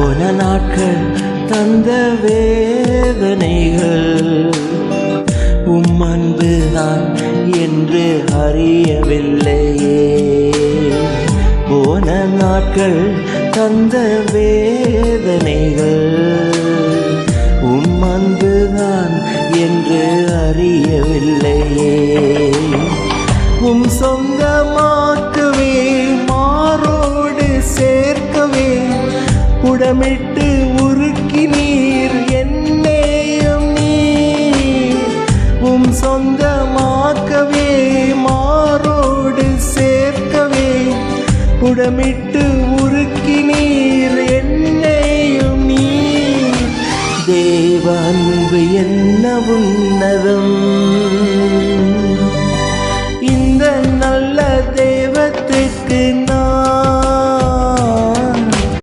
போன நாட்கள் தந்த வேதனைகள் உம் அன்புதான் என்று அறியவில்லையே. போன நாட்கள் தந்த வேதனைகள் உம் அன்புதான் என்று அறியவில்லையே. உம் சொந்தமாக்கவே மாரோடு சேர்க்கவே உடமிட்டு உருக்கி நீர் என்னையும் நீர். உம் சொந்தமாக்கவே மாரோடு சேர்க்கவே உடமிட்டு உருக்கி நீர் என்னையும் நீர். தேவ அன்பு என்ன உன்னதம்,